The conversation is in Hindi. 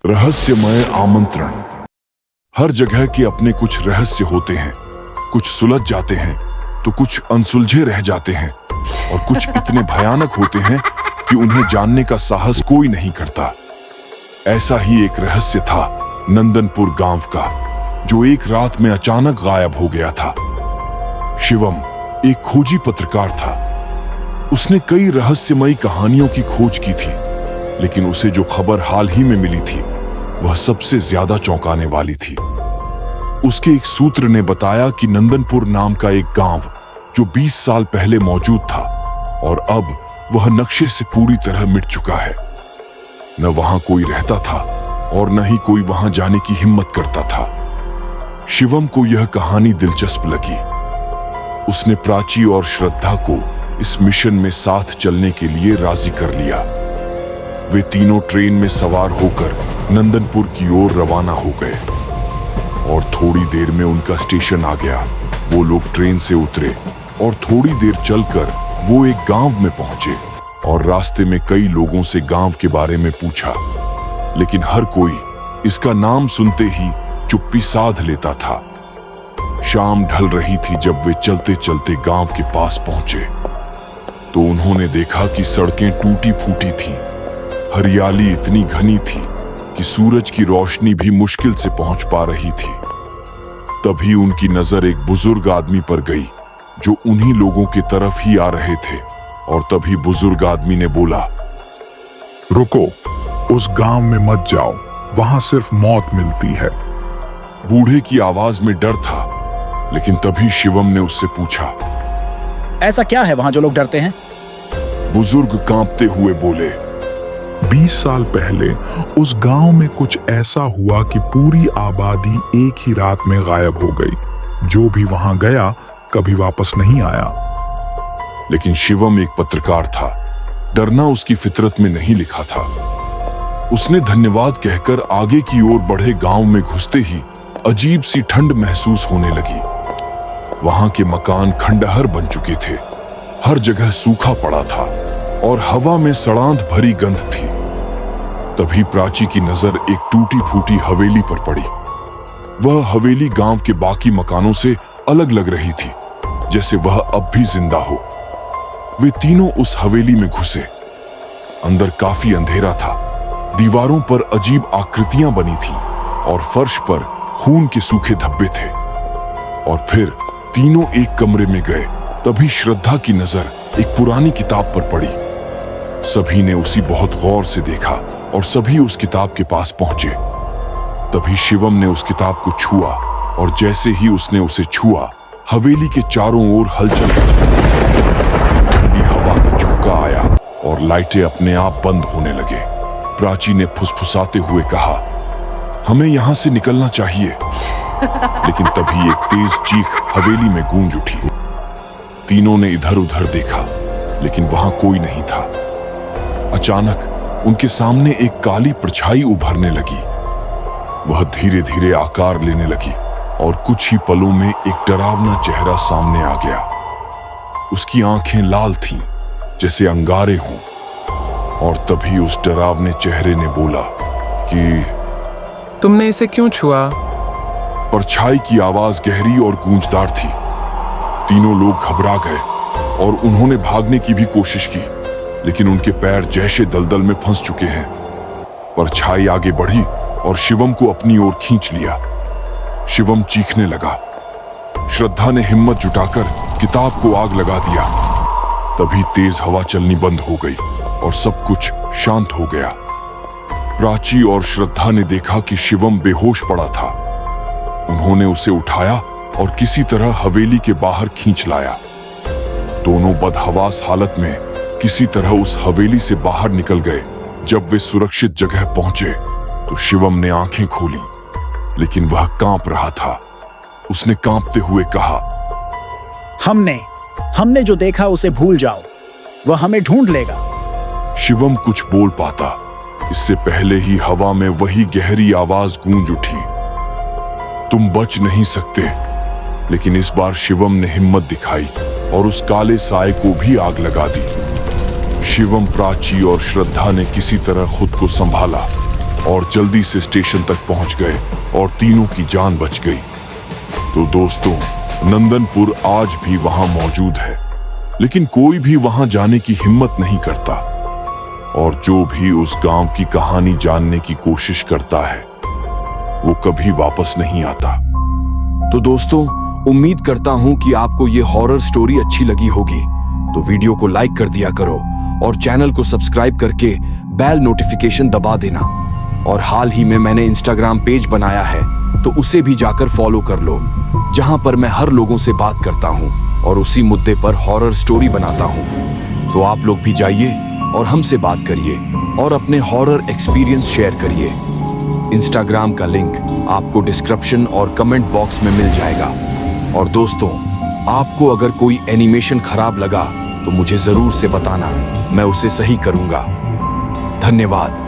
रहस्यमय आमंत्रण। हर जगह के अपने कुछ रहस्य होते हैं। कुछ सुलझ जाते हैं तो कुछ अनसुलझे रह जाते हैं, और कुछ इतने भयानक होते हैं कि उन्हें जानने का साहस कोई नहीं करता। ऐसा ही एक रहस्य था नंदनपुर गांव का, जो एक रात में अचानक गायब हो गया था। शिवम एक खोजी पत्रकार था। उसने कई रहस्यमयी कहानियों की खोज की थी, लेकिन उसे जो खबर हाल ही में मिली थी वह सबसे ज्यादा चौंकाने वाली थी। उसके एक सूत्र ने बताया कि नंदनपुर नाम का एक गांव जो 20 साल पहले मौजूद था, और अब वह नक्शे से पूरी तरह मिट चुका है। न वहां कोई रहता था और न ही कोई वहां जाने की हिम्मत करता था। शिवम को यह कहानी दिलचस्प लगी। उसने प्राची और श्रद्धा को इस मिशन में साथ चलने के लिए राजी कर लिया। वे तीनों ट्रेन में सवार होकर नंदनपुर की ओर रवाना हो गए, और थोड़ी देर में उनका स्टेशन आ गया। वो लोग ट्रेन से उतरे और थोड़ी देर चलकर वो एक गांव में पहुंचे, और रास्ते में कई लोगों से गांव के बारे में पूछा, लेकिन हर कोई इसका नाम सुनते ही चुप्पी साध लेता था। शाम ढल रही थी जब वे चलते चलते गांव के पास पहुंचे, तो उन्होंने देखा कि सड़कें टूटी फूटी थीं। हरियाली इतनी घनी थी कि सूरज की रोशनी भी मुश्किल से पहुंच पा रही थी। तभी उनकी नजर एक बुजुर्ग आदमी पर गई जो उन्हीं लोगों की तरफ ही आ रहे थे, और तभी बुजुर्ग आदमी ने बोला, रुको, उस गांव में मत जाओ, वहां सिर्फ मौत मिलती है। बूढ़े की आवाज में डर था, लेकिन तभी शिवम ने उससे पूछा, ऐसा क्या है वहां जो लोग डरते हैं? बुजुर्ग कांपते हुए बोले, 20 साल पहले उस गांव में कुछ ऐसा हुआ कि पूरी आबादी एक ही रात में गायब हो गई। जो भी वहां गया कभी वापस नहीं आया। लेकिन शिवम एक पत्रकार था। डरना उसकी फितरत में नहीं लिखा था। उसने धन्यवाद कहकर आगे की ओर बढ़े। गांव में घुसते ही अजीब सी ठंड महसूस होने लगी। वहां के मकान खंडहर बन चुके थे। हर जगह सूखा पड़ा था और हवा में सड़ांध भरी गंध थी। तभी प्राची की नजर एक टूटी फूटी हवेली पर पड़ी। वह हवेली गांव के बाकी मकानों से अलग लग रही थी, जैसे वह अब भी जिंदा हो। वे तीनों उस हवेली में घुसे। अंदर काफी अंधेरा था। दीवारों पर अजीब आकृतियां बनी थीं, और फर्श पर खून के सूखे धब्बे थे। और फिर तीनों एक कमरे में गए। तभी श्रद्धा की नजर एक पुरानी किताब पर पड़ी। सभी ने उसी बहुत गौर से देखा, और सभी उस किताब के पास पहुंचे। तभी शिवम ने उस किताब को छुआ, और जैसे ही उसने उसे छुआ, हवेली के चारों ओर हलचल मच गई। ठंडी हवा का झोंका आया और लाइटें अपने आप बंद होने लगे। प्राची ने फुसफुसाते हुए कहा, हमें यहां से निकलना चाहिए। लेकिन तभी एक तेज चीख हवेली में गूंज उठी। तीनों ने इधर उधर देखा, लेकिन वहां कोई नहीं था। अचानक उनके सामने एक काली परछाई उभरने लगी। वह धीरे धीरे आकार लेने लगी, और कुछ ही पलों में एक डरावना चेहरा सामने आ गया। उसकी आंखें लाल थीं, जैसे अंगारे हों। और तभी उस डरावने चेहरे ने बोला कि तुमने इसे क्यों छुआ? परछाई की आवाज गहरी और गूंजदार थी। तीनों लोग घबरा गए और उन्होंने भागने की भी कोशिश की, लेकिन उनके पैर जैसे दलदल में फंस चुके हैं। परछाई आगे बढ़ी और शिवम को अपनी ओर खींच लिया। शिवम चीखने लगा। श्रद्धा ने हिम्मत जुटाकर किताब को आग लगा दिया। तभी तेज हवा चलनी बंद हो गई और सब कुछ शांत हो गया। प्राची और श्रद्धा ने देखा कि शिवम बेहोश पड़ा था। उन्होंने उसे उठाया और किसी तरह हवेली के बाहर खींच लाया। दोनों बदहवास हालत में किसी तरह उस हवेली से बाहर निकल गए। जब वे सुरक्षित जगह पहुंचे तो शिवम ने आंखें खोली, लेकिन वह कांप रहा था। उसने कांपते हुए कहा, हमने जो देखा उसे भूल जाओ, वह हमें ढूंढ लेगा। शिवम कुछ बोल पाता, इससे पहले ही हवा में वही गहरी आवाज गूंज उठी, तुम बच नहीं सकते। लेकिन इस बार शिवम ने हिम्मत दिखाई और उस काले साए को भी आग लगा दी। शिवम, प्राची और श्रद्धा ने किसी तरह खुद को संभाला और जल्दी से स्टेशन तक पहुंच गए और तीनों की जान बच गई। तो दोस्तों, नंदनपुर आज भी वहां मौजूद है, लेकिन कोई भी वहां जाने की हिम्मत नहीं करता, और जो भी उस गांव की कहानी जानने की कोशिश करता है वो कभी वापस नहीं आता। तो दोस्तों, उम्मीद करता हूं कि आपको ये हॉरर स्टोरी अच्छी लगी होगी। तो वीडियो को लाइक कर दिया करो और चैनल को सब्सक्राइब करके बेल नोटिफिकेशन दबा देना। और हाल ही में मैंने इंस्टाग्राम पेज बनाया है, तो उसे भी जाकर फॉलो कर लो, जहां पर मैं हर लोगों से बात करता हूं और उसी मुद्दे पर हॉरर स्टोरी बनाता हूं। तो आप लोग भी जाइए और हमसे बात करिए और अपने हॉरर एक्सपीरियंस शेयर करिए। इंस्टाग्राम का लिंक आपको डिस्क्रिप्शन और कमेंट बॉक्स में मिल जाएगा। और दोस्तों, आपको अगर कोई एनिमेशन खराब लगा तो मुझे जरूर से बताना, मैं उसे सही करूंगा। धन्यवाद।